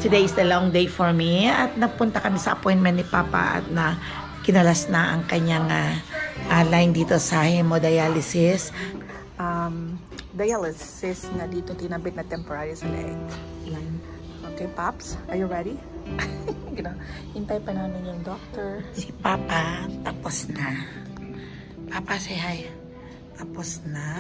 Today is the long day for me at napunta kami sa appointment ni Papa at na kinalas na ang kanyang line dito sa hemodialysis. Dialysis na dito tinabit na temporary sa leg. Okay, Paps, are you ready? Hintay pa namin yung doctor. Si Papa, tapos na. Papa, say hi. Tapos na.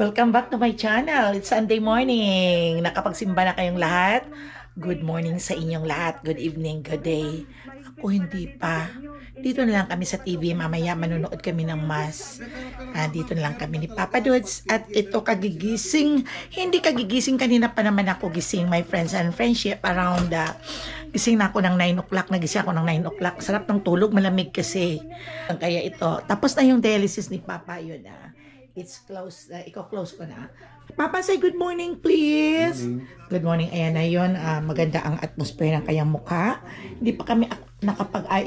Welcome back to my channel. It's Sunday morning. Nakapagsimba na kayong lahat? Good morning sa inyong lahat. Good evening, good day. Ako hindi pa. Dito na lang kami sa TV. Mamaya manonood kami ng mass. Dito na lang kami ni Papa Dudes. At ito kagigising. Hindi kagigising. Kanina pa naman ako gising. My friends and friendship around gising na ako ng 9 o'clock. Nagising ako ng 9 o'clock. Sarap ng tulog. Malamig kasi. Kaya ito. Tapos na yung dialysis ni Papa. Yun It's close. Iko-close ko na. Papa, say good morning, please. Good morning. Ayan na yun. Maganda ang atmosphere ng kanyang mukha. Hindi pa kami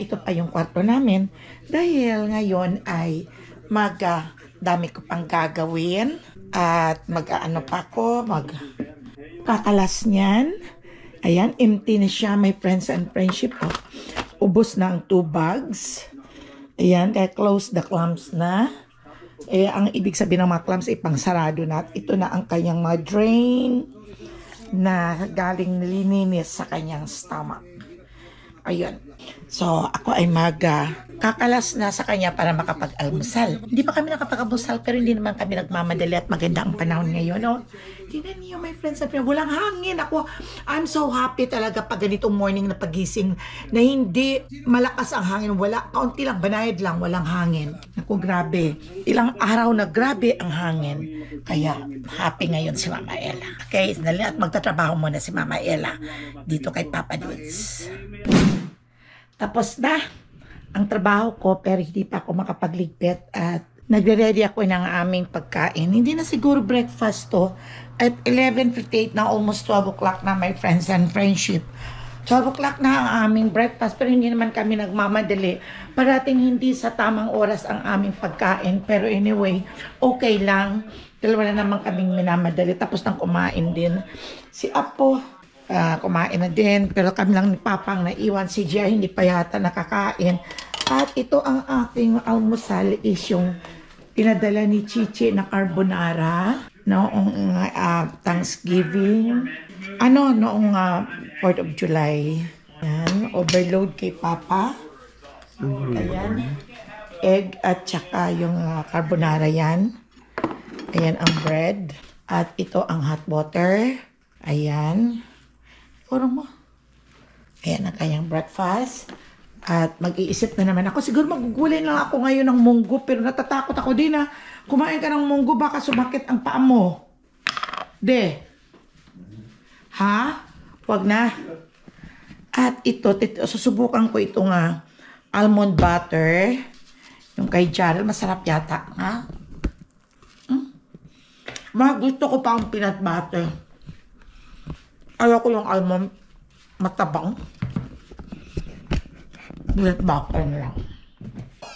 ito pa yung kwarto namin. Dahil ngayon ay dami ko pang gagawin. At mag-ano pa ako, kakalas niyan. Ayan, empty na siya, my friends and friendship. Ubos na ang 2 bags. Ayan, kaya close the clamps na. Ang ibig sabihin ng mga clamps ay pangsarado na. At ito na ang kanyang mga drain na galing nilininis sa kanyang stomach. Ayun. So, ako ay kakalas na sa kanya para makapag-almusal. Hindi pa kami nakapag-almusal pero hindi naman kami nagmamadali at maganda ang panahon ngayon. No? Tingnan niyo, my friends, walang hangin. I'm so happy talaga pag ganitong morning na pagising na hindi malakas ang hangin. Wala, kaunti lang, banayad lang, walang hangin. Naku, grabe. Ilang araw na grabe ang hangin. Kaya, happy ngayon si Mama Ella. Okay, at magtatrabaho muna si Mama Ella dito kay Papa Dudes. Tapos na ang trabaho ko pero hindi pa ako makapagligpit at nagre-ready ako ng aming pagkain. Hindi na siguro breakfast to. At 11:58 na, almost 12 o'clock na, my friends and friendship. 12 o'clock na ang aming breakfast pero hindi naman kami nagmamadali. Parating hindi sa tamang oras ang aming pagkain. Pero anyway, okay lang. Dahil wala naman kaming minamadali. Tapos nang kumain din. Si Apo, kumain na din. Pero kami lang ni Papang naiwan. Si Gia hindi pa yata nakakain. At ito ang aking almusal is yung pinadala ni Chichi na carbonara noong Thanksgiving. Noong 4th of July. Yan, overload kay Papa. Ayan. Egg at saka yung carbonara yan. Ayan ang bread. At ito ang hot water. Ayan. Kurang mo. Ayan ang kanyang breakfast. At mag-iisip na naman ako. Siguro magugulay lang ako ngayon ng munggo. Pero natatakot ako din na kumain ka ng munggo baka sumakit ang paa mo. Ha? Wag na. At ito, susubukan ko itong almond butter. Yung kay Jarrell, masarap yata. Ha? Gusto ko pa ang peanut butter. Ayaw ko yung almond matabang. Peanut butter na lang.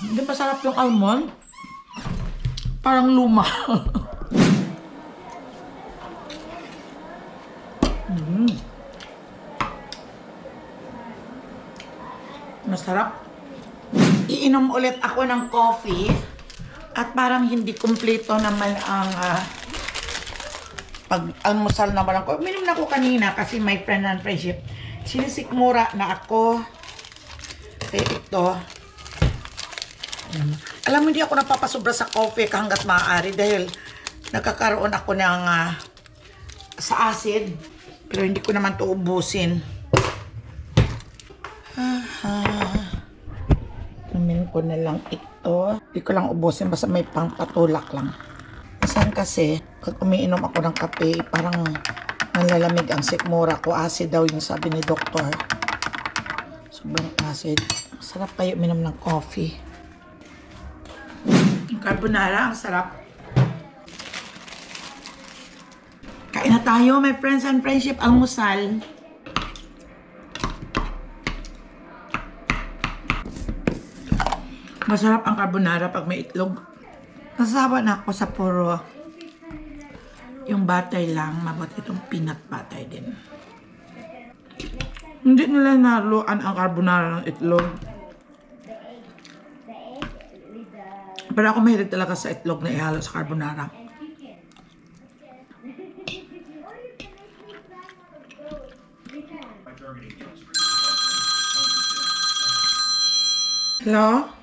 Hindi masarap yung almond. Parang luma. Masarap. Iinom ulit ako ng coffee. At parang hindi kumpleto naman ang pag-almusal na walang coffee. Uminom na ako kanina kasi my friend and friendship. Sinisikmura na ako. Kaya ito. Alam mo, hindi ako napapasobra sa coffee hanggat maaari dahil nagkakaroon ako ng sa acid. Pero hindi ko naman ito ubusin. Namin ko na lang ito. Hindi ko lang ubusin. Basta may pangpatulak lang. Minsan kasi, pag umiinom ako ng kape, parang nanlalamig ang sikmura ko. Acid daw yung sabi ni doktor. Sobrang acid. Sarap kayo uminom ng coffee. Yung carbonara, ang sarap. Kain na tayo, my friends and friendship, almusal. Masarap ang carbonara pag may itlog. Nasasawa na ako sa puro yung butter lang. Mabuti itong peanut butter din. Hindi nila naluan ang carbonara ng itlog. Pero ako mahilig talaga sa itlog na ihalo sa carbonara. Hello?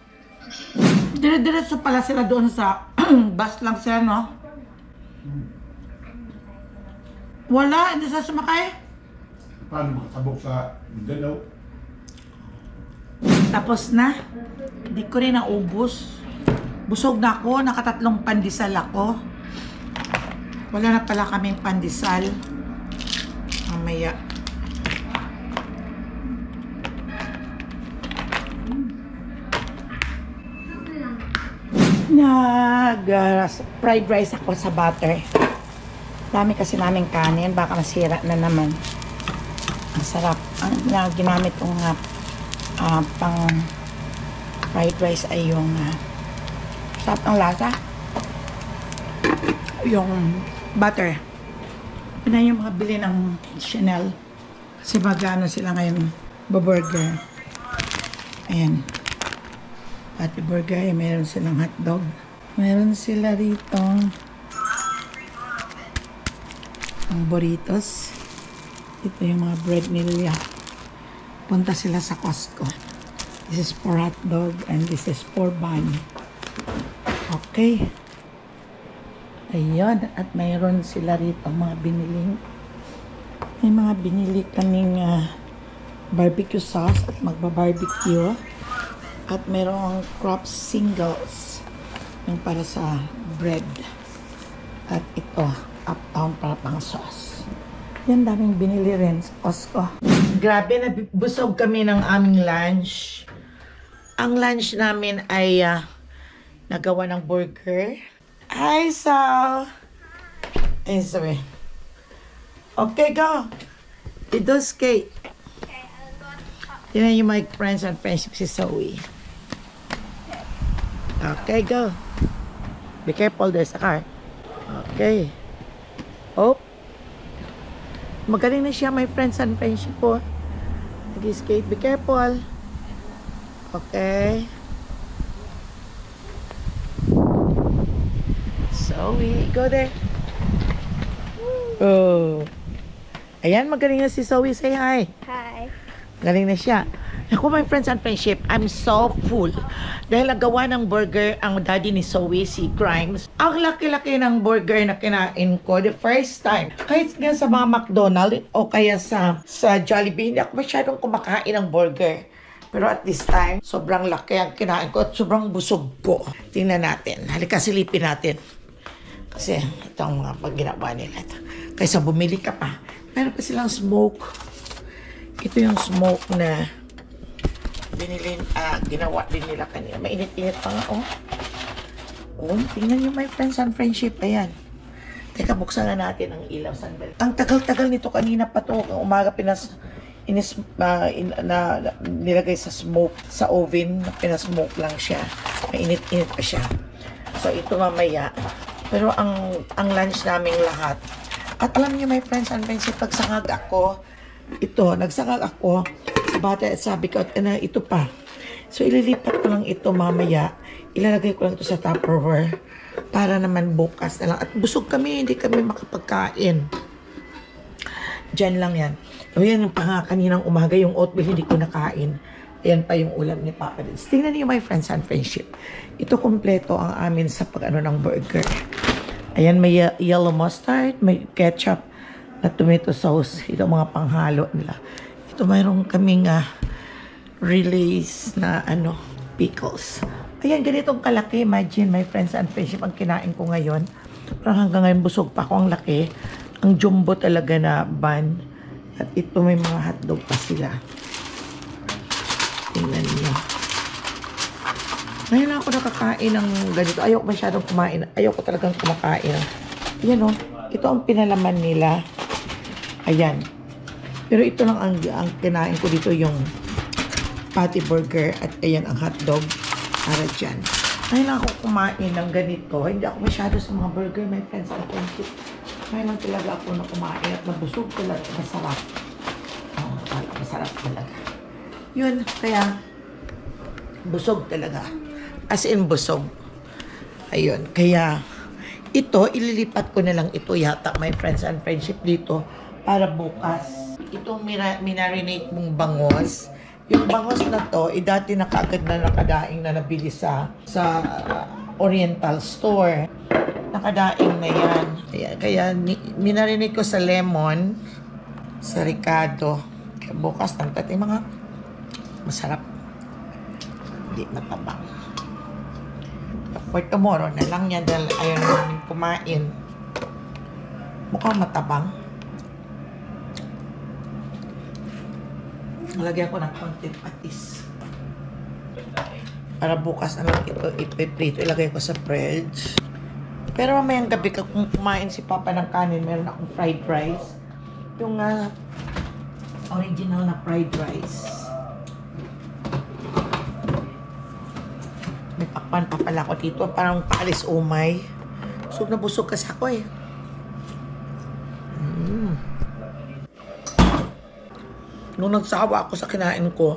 Dire-diretso pala sila doon sa bus lang sila, no? Wala, hindi sila sumakay. Paano makasabok sa Mindanao? Tapos na. Hindi ko rin naubos. Busog na ako, nakatatlong pandesal ako. Wala na pala kaming pandesal. Mamaya. Fried rice ako sa butter. Dami kasi namin kanin, baka masira na naman. Ang sarap. Ang ginamit kong pang fried rice ay yung sarap ng lasa. Yung butter. Yun na yung mga bili ng Chanel. Kasi magano sila ngayon burger. Ayan. Patty burger, meron silang hotdog. Meron sila rito ang burritos. Ito yung mga bread nila. Punta sila sa Costco. This is for hotdog and this is for bun. Okay. Ayun. At mayroon sila rito mga biniling. May mga binili kaming barbecue sauce at magba-barbecue. At mayroong crop singles yung para sa bread. At ito, uptown para pang sauce. Yan, daming binili rin sa Costco. Grabe, nabusog kami ng aming lunch. Ang lunch namin ay nagawa ng burger. Hi, Sal! Ay, sabi. Okay, go! Idos cake. Yan yung my friends and friendship si Zoe. Okay, go. Be careful, there's a car. Okay. Oh. Magaling na siya, my friends and friendship po. Nag-skate. Be careful. Okay. Zoe, go there. Oh. Ayan, magaling na si Zoe. Say hi. Hi. Galing na siya. Ako, my friends and friendship, I'm so full. Dahil nagawa ng burger ang daddy ni Zoe, si Grimes. Ang laki-laki ng burger na kinain ko the first time. Kahit nga sa mga McDonald's o kaya sa Jollibee, hindi ako masyadong kumakain ng burger. Pero at this time, sobrang laki ang kinain ko at sobrang busog ko. Tingnan natin. Halika, silipin natin. Kasi ito ang mga pagginawa nila. Kaysa bumili ka pa. Meron pa silang smoke. Ito yung smoke na binili, ginawa din nila kanina. Mainit-init pa nga, oh. Oh, tingnan nyo my friends and friendship. Ayan. Teka, buksan na natin ang ilaw sandali. Ang tagal-tagal nito kanina pa to. Umaga nilagay sa smoke, sa oven. Pinasmoke lang siya. Mainit-init pa siya. So, ito mamaya. Pero ang lunch naming lahat. At alam niyo my friends and friendship, pagsangag ako, nagsangag ako sa bata at sabi ko, ito pa. So, ililipat ko lang ito mamaya. Ilalagay ko lang ito sa Tupperware para naman bukas na lang. At busog kami, hindi kami makapagkain. Diyan lang yan. O yan, yung kaninang umaga, yung oatmeal, hindi ko nakain. Ayan pa yung ulam ni Papa. Tingnan niyo my friends and friendship. Ito kompleto ang amin sa pag-ano ng burger. Ayan, may yellow mustard, may ketchup, na tomato sauce. Ito mga panghalo nila. Ito mayroong kaming relays na pickles. Ayan, ganitong kalaki. Imagine, my friends and friendship, ang kinain ko ngayon. Parang hanggang ngayon busog pa ako. Ang laki. Ang jumbo talaga na bun. At ito may mga hotdog pa sila. Tingnan niyo. Ngayon ako nakakain ng ganito. Ayoko masyadong kumain. Ayoko talagang kumakain. Ayan o. Ito ang pinalaman nila. Ayan. Pero ito lang ang kinain ko dito, yung patty burger. At ayan ang hotdog. Para dyan. Ngayon lang ako kumain ng ganito. Hindi ako masyado sa mga burger, my friends and friendship. Ngayon lang talaga ako na kumain at nabusog talaga. Masarap. Masarap talaga. Yun, kaya busog talaga. As in busog. Ayun, kaya ito, ililipat ko na lang ito yata, my friends and friendship dito para bukas. Itong minarinate mong bangos. Yung bangos na to, dati na kaagad na nakadaing na nabili sa Oriental Store. Nakadaing na yan. Kaya minarinate ko sa lemon, sa Ricardo. Kaya bukas ng tating mga masarap. Hindi matabang. For tomorrow na lang yan dahil ayaw namin kumain. Mukhang matabang. Lagyan ko ng konting patis. Para bukas na lang ito ipiprito. Ilagay ko sa fridge. Pero mamayang gabi kung kumain si Papa ng kanin, meron akong fried rice. Yung original na fried rice. May pakpan pa pala ako dito. Parang paalis umay. Busog na busog kasi ako eh. Nung nagsawa ako sa kinain ko.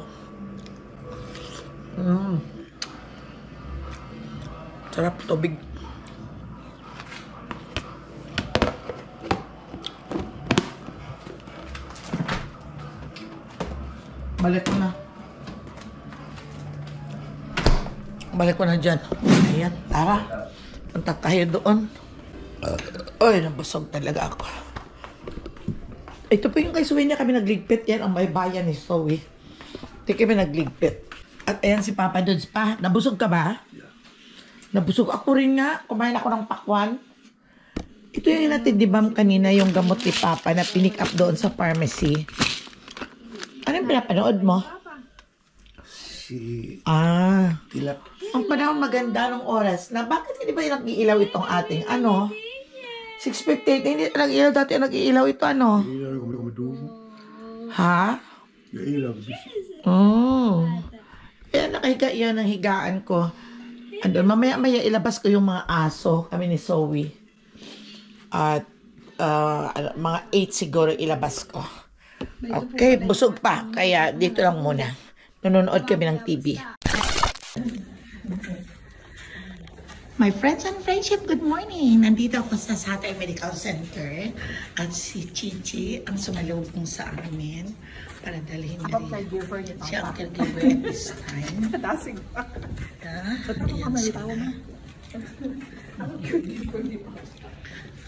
Sarap tubig. Balik ko na. Balik ko na dyan. Ayan, tara. Punta tayo doon. Ay, nabusog talaga ako. Ito po yung kay Zoe niya kami nagligpit. Yan ang may bayan ni Zoe. Ito kami nagligpit. At ayan si Papa Dudes pa. Nabusog ka ba? Yeah. Nabusog ako rin nga. Kumain ako ng pakwan. Ito yung natin di ba kanina yung gamot ni Papa na pinick up doon sa pharmacy. Ano yung pinapanood mo? Si Tilap. Ang panahon maganda ng oras na bakit hindi ba yung nag-iilaw itong ating 6:58, hindi nag-iilaw dati nag-iilaw ito Ilaw ko madugo. Ha? Ilaw ko. Kaya nakahiga yan ang higaan ko. Andun, mamaya-maya ilabas ko yung mga aso, kami ni Zoe. At mga 8 siguro ilabas ko. Okay, busog pa. Kaya dito lang muna. Nanonood kami ng TV. My friends and friendship, good morning! Nandito ako sa Satay Medical Center at si Chichi ang sumalubong sa amin para dalhin na rin. Siya ang caregiver at this time. Ayan siya.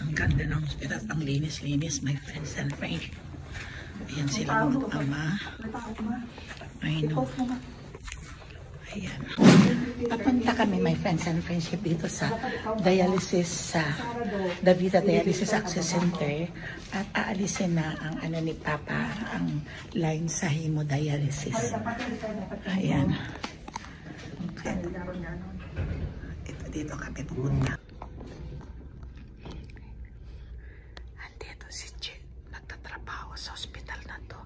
Ang ganda ng hospital. Ang linis-linis, my friends and friends. Ayan sila mga ama. I know. Ayan. Papunta kami, my friends and friendship, dito sa dialysis, sa Davita Dialysis Access Center. At aalisin na ang ni Papa, ang line sa hemodialysis. Ayan. Okay. Ito, dito kami pumunta. Andito si Jill, nagtatrabaho sa hospital na to.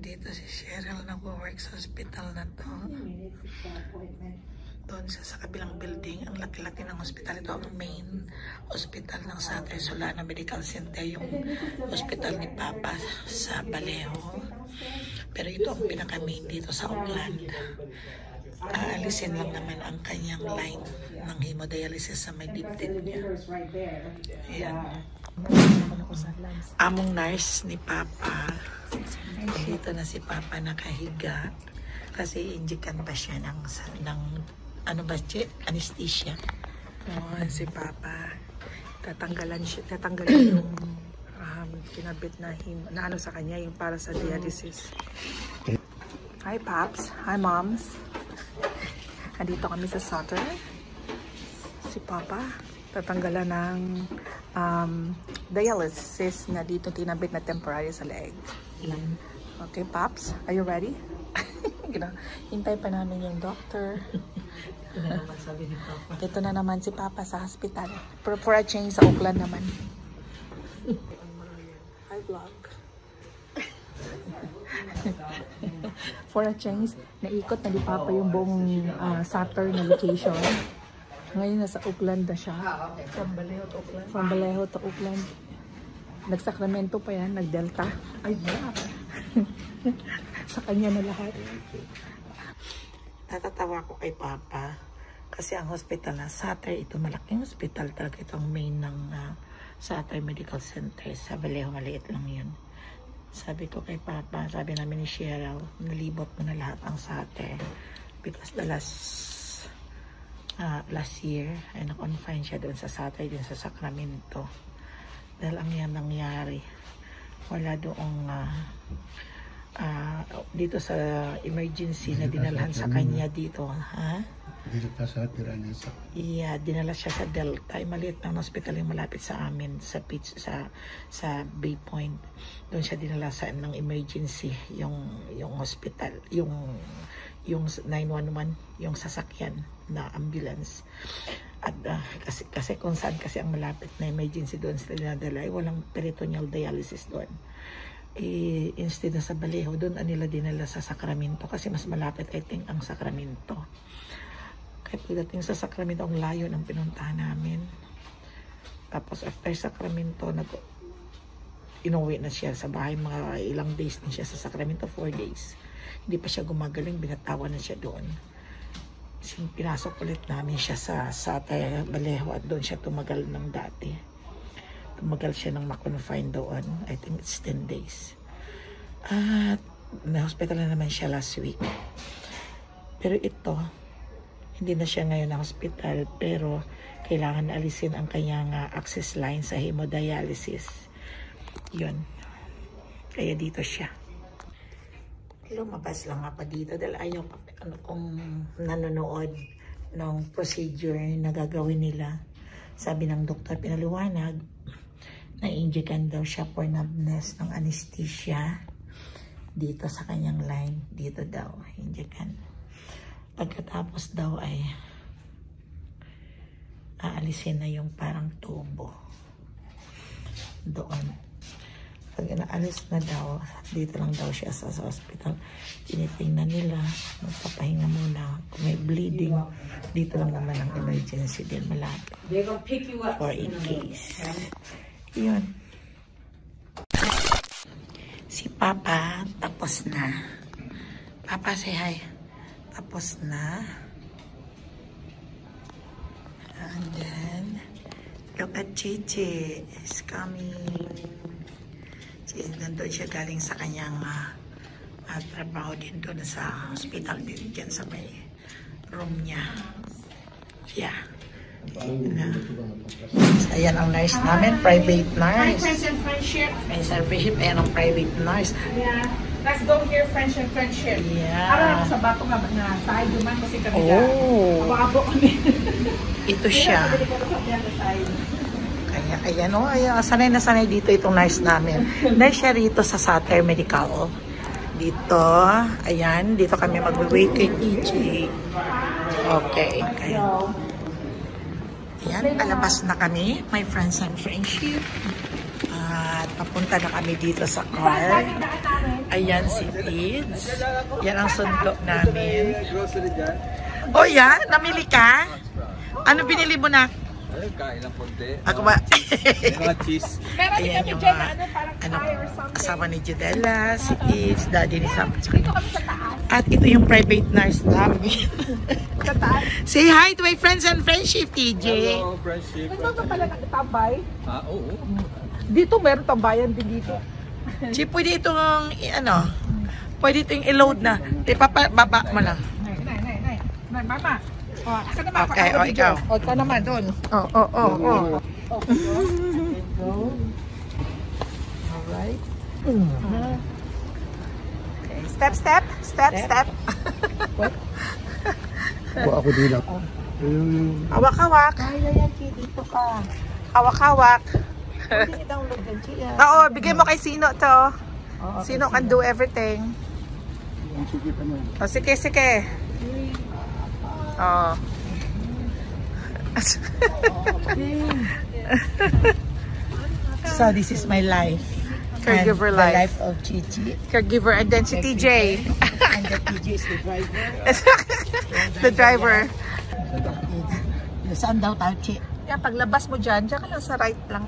Dito si Cheryl nag-work sa hospital na to. Doon sa kabilang building, ang laki-laki ng hospital. Ito ang main hospital ng Satay Solana Medical Center, yung hospital ni Papa sa Baleho. Pero ito ang pinaka-main dito sa Auckland. Aalisin lang naman ang kanyang line ng hemodialysis sa may dibdib niya. Ayan. Among nurse ni Papa. Dito na si Papa nakahiga kasi injikan pa siya ng ano ba, anesthesia. Si Papa tatanggalan yung kinabit na ano sa kanya, yung para sa dialysis. Hi Paps, hi Moms. Andito kami sa Sutter. Si Papa tatanggalan ng dialysis na dito tinabit na temporary sa leg. Okay, Pops, are you ready? Hintay pa namin yung doctor. Ito na naman sabi ni Papa. Ito na naman si Papa sa hospital. For a change sa Auckland naman. Hi, vlog. For a change, naikot na di Papa yung buong Saturn na location. Ngayon nasa Oakland na siya. From Vallejo to Oakland. From Vallejo to Oakland. Nag-Sacramento pa yan, nag-Delta. Ay, wala. Sa kanya na lahat. Natatawa ko kay Papa kasi ang hospital na Sutter, ito malaking hospital talaga, itong main ng Sutter Medical Center sa Vallejo, maliit lang yun. Sabi ko kay Papa, sabi namin ni Cheryl, nalibot mo na lahat ang Sutter because the last year ay na-confine siya doon sa Sutter, din sa Sacramento. Dahil ang yan nangyari, wala doong dito sa emergency na dinalhan sa kanya dito, ha? Yeah, dinala siya sa Delta. Ay, maliit ng hospital yung malapit sa amin sa Bay Point. Doon siya dinala sa ng emergency, yung hospital, yung 911, yung sasakyan na ambulance. At kasi kung saan kasi ang malapit na emergency doon sila dinadala, ay walang peritoneal dialysis doon. Instead na sa Vallejo, doon nila dinala sa Sacramento kasi mas malapit I think ang Sacramento. Kaya pagdating sa Sacramento, ang layo ng pinuntahan namin. Tapos after Sacramento, inuwi na siya sa bahay, mga ilang days na siya sa Sacramento, 4 days. Hindi pa siya gumagaling, binatawan na siya doon. Pinasok ulit namin siya sa Vallejo at doon siya tumagal ng dati. Tumagal siya ng ma-confine doon. I think it's 10 days. At na-hospital na naman siya last week. Pero ito, hindi na siya ngayon na hospital, pero kailangan na alisin ang kanyang access line sa hemodialysis. Yun. Kaya dito siya. Lumabas lang nga pa dito dahil ayaw kung nanonood ng procedure na gagawin nila. Sabi ng doktor, pinaliwanag, na-injectan daw siya for numbness ng anesthesia dito sa kanyang line. Dito daw, injectan. Pagkatapos daw ay aalisin na yung parang tubo doon. Pag naalis na daw, dito lang daw siya sa hospital. Tinitingnan nila, magpapahinga muna. Kung may bleeding, dito lang naman ang emergency din malapit. For in case. Yun. Si Papa, tapos na. Papa, say hi. Tapos na. And then, look at Chichi. Is coming. Nandun siya galing sa kanyang trabaho din doon sa hospital din dyan sa may room niya. Yeah. Ayan ang nurse namin, private nurse. Friends and friendship. Friends and friendship, ayan ang private nurse. Yeah. Let's go here, friends and friendship. Yeah. Araw sa bato nga na side duman kasi kami na. Abo kami. Ito siya. Kaya, ayan o, sanay na sanay dito itong nurse namin. Nurse siya rito sa Sutter Medical. Dito, ayan, dito kami mag-wait kay EJ. Okay, kaya. Ayan, palabas na kami, my friends and friendship. At papunta na kami dito sa car. Ayan si Tids. Yan ang sundo namin. Oh, yan? Namili ka? Ano binili mo na? Ilang punti. Ako ba? Mga cheese. Ayan yung asawa ni Judella, si Tids, daddy ni Sam. At ito yung private nurse namin. Say hi to my friends and friendship, TJ. Hello, friendship. Ito ka pala nagtabay. Oo. Dito meron tambayan din dito. Si, pwede itong, pwede itong i-load na. Baba mo lang. Nay, mama. Aka naman, Okay, ikaw. Ika naman, doon. Alright. Okay. Step. Ako din ako. Hawak-hawak. Kaya yan, Chi. Dito ka. Hawak-hawak. Pwede i-download yan, Chi. Oo, bigay mo kay Sino to. Sino can do everything. Oh, sige. Oh. So, this is my life. Caregiver and life. The life of Chichi. Caregiver and then si TJ. And the TJ is the driver. The driver. Saan daw tayo, Chi? Yan, paglabas mo dyan ka lang sa right lang.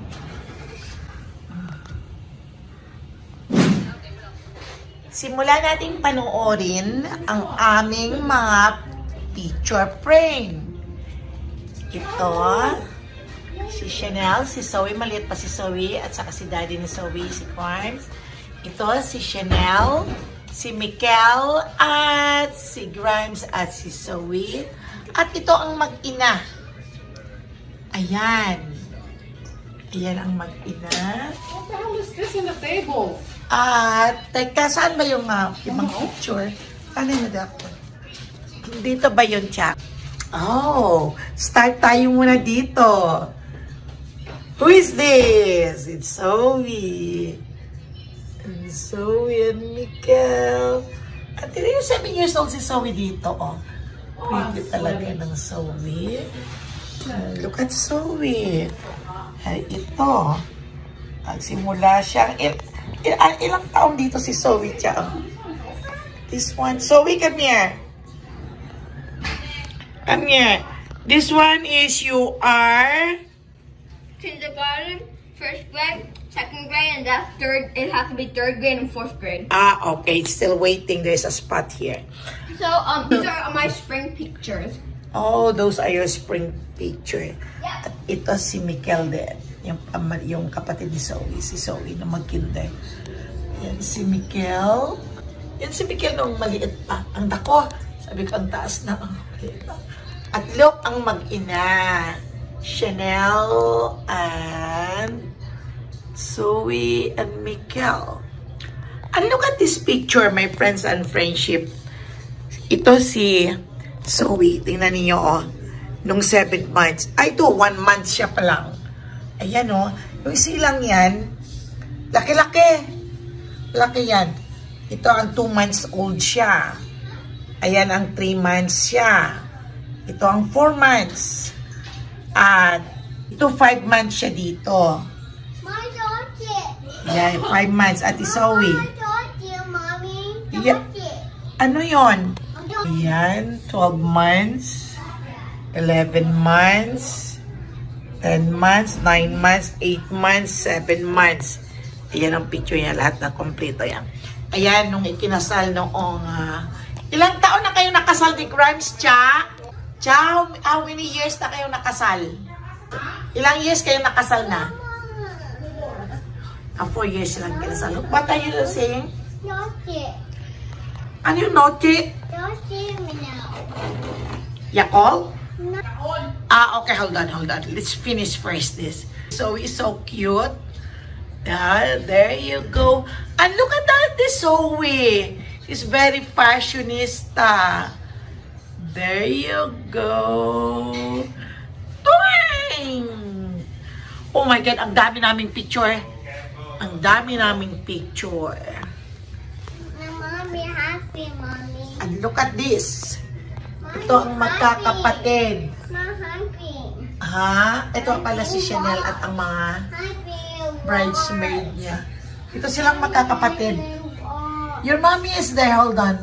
Simulan nating panoorin ang aming mga picture frame. Ito, si Chanel, si Zoe, maliit pa si Zoe, at saka si daddy ni Zoe, si Grimes. Ito, si Chanel, si Mikel, at si Grimes, at si Zoe. At ito ang mag-ina. Ayan. Ayan ang mag-ina. What the hell is this in the table? At, teka, saan ba yung ibang picture? Ano yun na ako? Dito ba yun, Chuck? Oh, start tayo muna dito. Who is this? It's Zoe. And Zoe and Mikel. At yun yung 7 years old si Zoe dito, oh. Pretty talaga ng Zoe. Look at Zoe. Ay, ito. Nagsimula siya. Ilang taon dito si Zoe, Chuck? This one. Zoe, come here. Come here. This one is you are... Kindergarten, first grade, second grade, and that's third. It has to be third grade and fourth grade. Okay. Still waiting. There's a spot here. So, these are my spring pictures. Oh, those are your spring picture. At ito si Mikel din. Yung kapatid ni Zoe. Si Zoe na mag-kinder. Yan si Mikel. Yan si Mikel nung maliit pa. Ang dako. Sabi ko, ang taas na. At look, ang mag-ina. Chanel and Zoe and Mikel. And look at this picture, my friends and friendship. Ito si Zoe. Tingnan niyo, oh. Nung 7 months. Ay, ito, 1 month siya pa lang. Ayan, oh. Yung silang yan, laki-laki. Laki yan. Ito ang 2 months old siya. Ayan ang 3 months siya. Ito ang 4 months. At ito 5 months siya dito. My daughter. Ayan, 5 months. At Zoe. My daughter, mommy. Yeah. Ano yon? Ayan, 12 months. 11 months. 10 months, 9 months, 8 months, 7 months. Ayan ang picture niya. Lahat na kompleto yan. Ayan, nung ikinasal noong... ilang taon na kayo nakasal ni Grimes, Cha? Cha, how many years na kayo nakasal? Ilang years kayo nakasal na? 4 years lang kinasal. What are you saying? Naughty. Ano yung naughty? Naughty me now. Yakol? Okay, hold on. Let's finish first this. Zoe is so cute. There you go. And look at that, this Zoe. She's very fashionista. There you go. Twing! Oh my God, ang dami naming picture. Ang dami naming picture. Mommy, happy, mommy. And look at this. Ito ang magkakapatid. Happy. Ha? Ito pala si Chanel at ang mga Happy. bridesmaid niya. Ito silang magkakapatid. Your mommy is there. Hold on.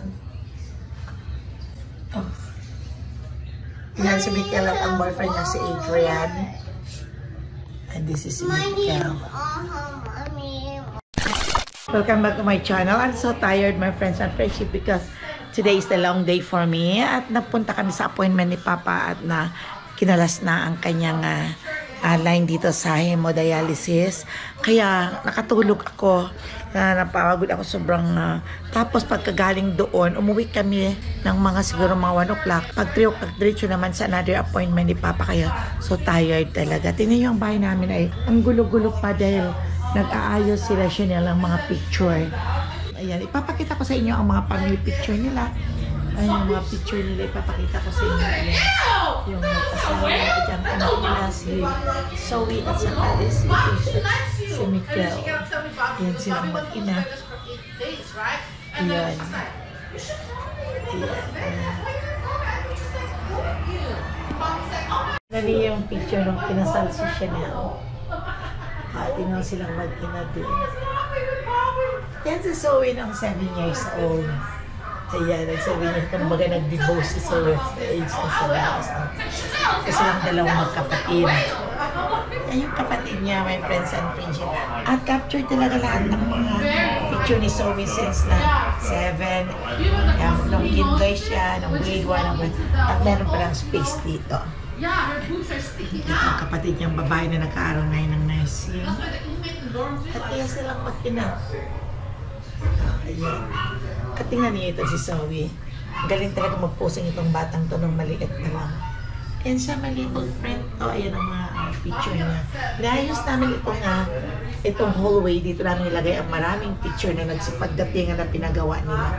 Oh. Yan si Mikel at ang boyfriend niya si Adrian. And this is si Mikel. Mommy. Welcome back to my channel. I'm so tired, my friends and friendship, because today is the long day for me. At napunta kami sa appointment ni Papa at na kinalas na ang kanyang line dito sa hemodialysis. Kaya nakatulog ako. Napagod ako sobrang. Tapos pagkagaling doon, umuwi kami ng mga siguro mga 1 o'clock. Pag 3 o'clock, diretso naman sa another appointment ni Papa. Kaya so tired talaga. Tingnan niyo ang bahay namin ay ang gulo-gulo pa dahil nag-aayos sila Chanel ang mga picture. Ayan, ipapakita ko sa inyo ang mga family picture nila. Ayan, yung mga picture nila, ipapakita ko sa inyo. Ayan, yung asawa at yung anak nila, si Zoe at saka si Mikel. Ayan silang mag-ina. Ayan. Nali yung picture nung kinasal si Chanel. Tingnan silang mag-ina din. Yan si Zoe ng 7 years old. Ayan, nag-7 years, kumbaga nag-divorce si Zoe sa age na 7. Kasi lang dalawang magkapatid. Yan yung kapatid niya, my friends and friendship. At capture talaga lahat ng mga picture ni Zoe since na 7. Yan, nung kinday siya, nung grade 1, at meron palang space dito. Ito ang kapatid niyang babae na nag-aaral ngayon ng nursing. At kaya silang mag-ina. Ayan. At tingnan niyo ito si Zoe. Galing talaga mag-posing itong batang to nung maliit na lang. And sa maliit print, ayan ang mga picture niya. Naayos namin itong hallway. Dito namin nilagay ang maraming picture na nagsipagdatingan na pinagawa nila.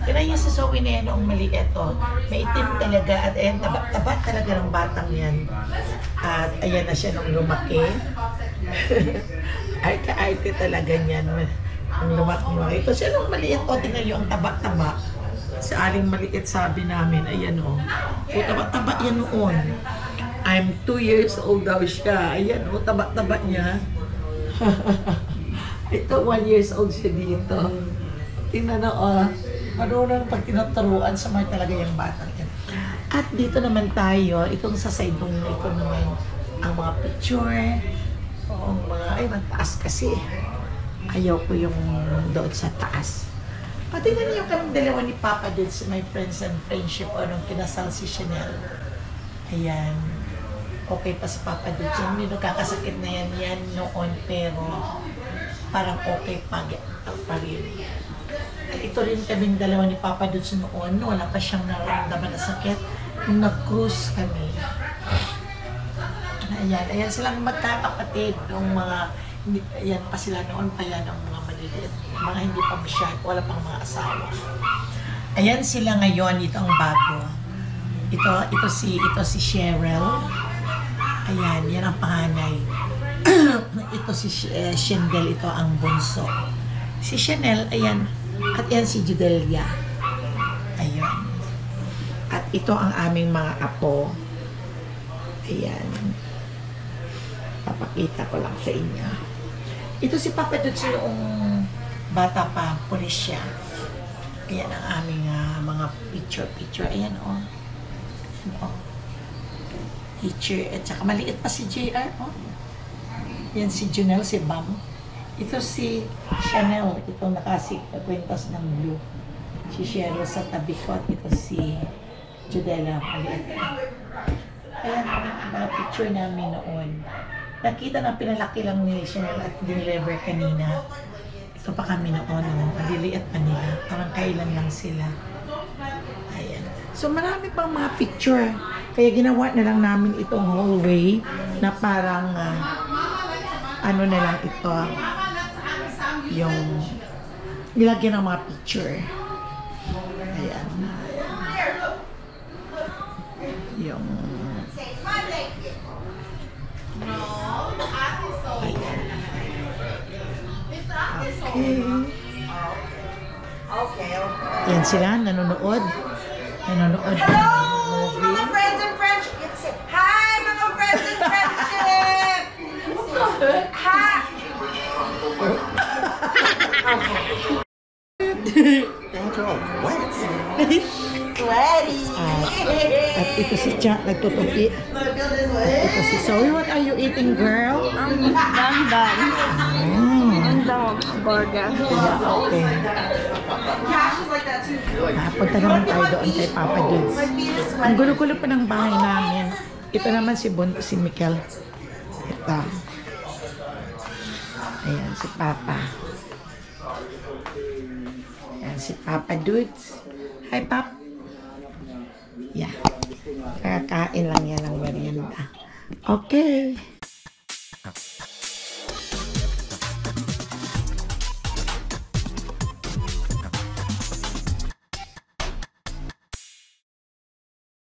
Tingnan niyo si Zoe na yan noong maliit. May itim talaga at ayan, taba talaga ng batang yan. At ayan na siya nung lumaki. Arte-arte talaga niyan. Ang lumaki. Ito siya nung maliit. Tingnan niyo ang taba-taba. Sa aling maliit sabi namin, ayan o. Taba-taba yan noon. I'm 2 years old daw siya. Ayan o, taba-taba niya. Ito, 1 years old siya dito. Tingnan o, marunong pag tinuturuan sa mga talaga yung batang yan. At dito naman tayo, itong sa side nung ito naman, ang mga picture. O, mga, ay, mataas kasi. Ayaw ko yung doon sa taas. Pati na niyo kaming dalawa ni Papa Dudes, my friends and friendship, nung kinasal si Chanel. Ayan. Okay pa si Papa Dudes. Yung nagkakasakit na yan noon, pero parang okay pa rin. At ito rin kaming dalawa ni Papa Dudes noon. Wala pa siyang nararamdaman na sakit. Nung nag-cruise kami. Ayan silang magkakapatid. Yung mga, ayan pa sila noon pa yan, ang mga maliliit. Mga hindi pa masyad, wala pang mga asawa. Ayan sila ngayon, ito ang bago. Ito si Cheryl. Ayan, yan ang panganay. Ito si Shendel, ito ang bunso. Si Chanel, ayan. At yan si Judelia. Ayan. At ito ang aming mga apo. Ayan. Papakita ko lang sa inyo. Ito si Papa Dudes noong bata pa, pulis siya. Ayan ang aming mga picture. Ayan o. Ayan o. Teacher. At saka maliit pa si JR o. Yan si Junel, si Bam. Ito si Chanel. Ito nakasi-kwintas ng blue. Si Cheryl sa tabi ko. At ito si Judela. Maliit. Ayan ang mga picture namin noon. Nakita na pinalaki lang ni Chanel at deliver kanina. Ito pa kami noon, maliliit pa nila. Parang kailan lang sila. Ayan. So marami pang mga picture. Kaya ginawa na lang namin itong hallway na parang ano na lang ito. Yung nilagyan ng mga picture. Ayan. Yung Okay. Yan sila, nanonood ng movie. Mga friends and friendship! Hi, mga friends and friendship! Hi! Sweaty! At ito si Cha, nagtutupi. At ito si Zoe. What are you eating, girl? Dandan. Dandan. Burger. Yeah, okay. Cash is like that too. Punta naman tayo doon kay Papa Dudes. Ang gulo-gulo pa ng bahay namin. Ito naman si Mikel. Ito. Ayan, si Papa. Ayan, si Papa Dudes. Hi, Pap. Yeah. Kakain lang yan ng merienda. Okay.